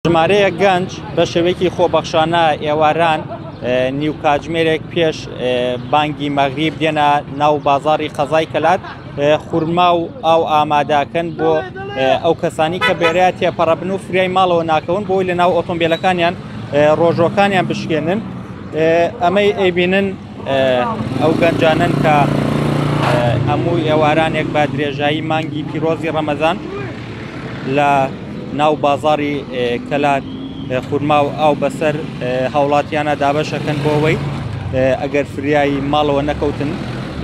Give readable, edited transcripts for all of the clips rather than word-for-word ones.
ژمارەیەک گەنج بە شێوەیەکی خۆبەخشانە ئێواران نیو کاتژمێرێک پێش بانگی مەغریب دێنە ناو بازاڕی قەزای کەلات خورما و ئاو ئامادەکەن بۆ ئەو کەسانی کە بێرەیە تێپەڕەبن و فریای ماڵەوە ناکەون بۆی لە ناو ئۆتۆمبیلەکانیان ڕۆژۆکانیان بشکێنن. ئەمەی ئەیبینن ئەو گەنجانن کە هەموو ئێوارانێک بە درێژایی مانگی پیرۆزی ڕەمەزان لە ناو بازاری کەلات خورما و ئاو بەسەر هاوڵاتیانە دابەشەکەن بۆ ئەوەی ئەگەر فریایی ماڵەوە نەکەوتن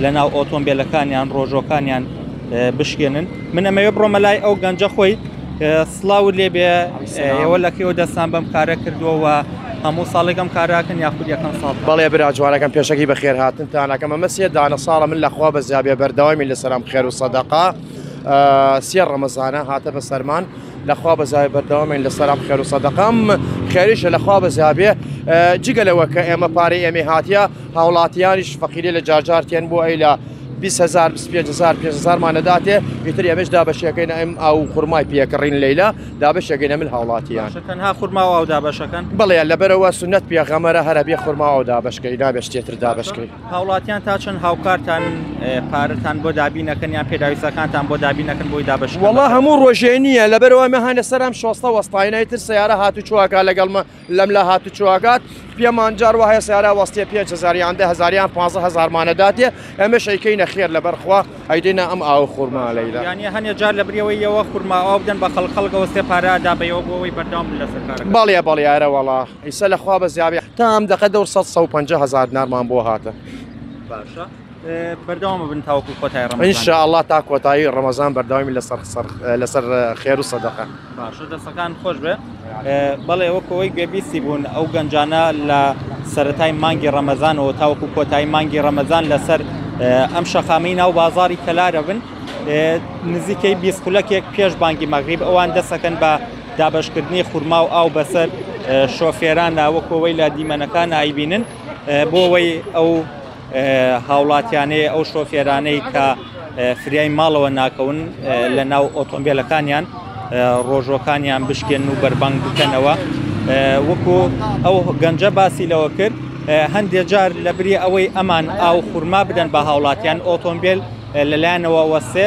لە ناو ئۆتۆمبیلەکانیان ڕۆژۆکانیان بشکێنن. من ئەمەوێ بڕۆمە لای ئەو گەنجە خۆی سڵاو لێبێ ئێوە لەکەیەوە دەستان بەم کارە کردووە هەموو ساڵێکم کاراکەن یاخود یەکەم ساڵ. بەڵێ برا جوانەکەم پێشەکی بەخێر هاتنتانەکەم ئەمە سێ دانە ساڵە من لەخوا بە زیابێ بەردەوامی لەسەرم خێر و سەدەقا سێ ڕەمەزانە هاتە بە سەرمان لەخوا بە زیابێ بەردەوامین لەسەرم خێر و سەدەقام خێریشە لەخوا بە زیابێ جگەلەوە کە ئێمە پارەی ئێمە هاتیە هاوڵاتیانیش فەقیری لە جارجارتێن بۆ ئەی لە 20,000 25,000 5,000 مانەداتێ ئیتر ئێمەش دابەشەکەین ئەم ئاو خورمای پێکڕین لەیلا دابەشەکەین ئەمن هاوڵاتیان تەنها خورما و ئاو دابەشەکەن بڵێ لەبەرەوە سنەت پێغەمبەرە هەرە بێ خورما ئاو دابەشکەی نابێت شتێتر دابەشکەی. هاوڵاتیان تا چەند هاوکارتان پارەتان بۆ دابینەکەن یان پێداویستەکانتان بۆ دابینەکەن بۆی دابەشکەن؟ وەڵا هەموو ڕۆژێ نییە لەبەرەوە مەهانە سەرم شۆستە وەستاینەی تر سیارە هاتوچوواکە لەگەڵمە لەم لە هاتوچوواکات پێمان جار وایە سیارە وەستێ 5,000 یان 10,000 15,000 مانەداتێ ئەمە شەیکەینە خێر لەبەرخوا ئەیدێنە ئەم ئاو خورما لەیلا. یعنی هەنێ جار لە بریەوەیەوە خورما ئاو بدەن بە خەڵکەوەستێ پارەدا بەیەوە بۆەوەی بەردەوام لەسەر کارەکە. بەڵێ بەڵێ وەڵا ئیسە لەخوا بە زیابێ تا ئەم دەقە دەور 150,000 دینارمان بۆ هاتە. باشە بەردەوامە بن تاوەکو کۆتایی ڕەمەزان ئینشاءالله تا کۆتایی ڕەمەزان بەردەوامی لەسەر خێر و سەدەقە. باشە دەستەکان خۆش بێ. بەڵێ وەکەوەی گوێبیستی بوون ئەو گەنجانە لە سەرەتای مانگی ڕەمەزانەوە تاوەکو کۆتایی مانگی ڕەمەزان لەسەر ئەم شەخامەی ناو بازاری کەلارە بن نزیکەی 20 خولەکێک پێش بانگی مەغریب ئەوان دەسەکەن بە دابەشکردنی خورما و ئاو بەسەر شۆفێرانە وەکەوەی لە دیمەنەکان ئایبینن بۆ ئەوەی ئەو هاوڵاتیانەیە ئەو شۆفێرانەی کە فریای ماڵەوە ناکەون لە ناو ئۆتۆمبیلەکانیان ڕۆژۆکانیان بشکێن و بەربانگ بکەنەوە. وەکو ئەو گەنجە باسی لەوە کرد هەندێک جار لە بری ئەوەی ئەمان ئاو خورما بدەن بە هاوڵاتیان ئۆتۆمبیل لەلایەنەوە وەسێ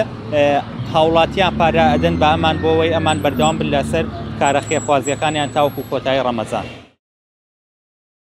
هاوڵاتیان پارە ئەدەن بە ئەمان بۆ ئەوەی ئەمان بەردەوام بن لەسەر کارە خێرخوازیەکانیان تاوەکو کۆتایی ڕەمەزان.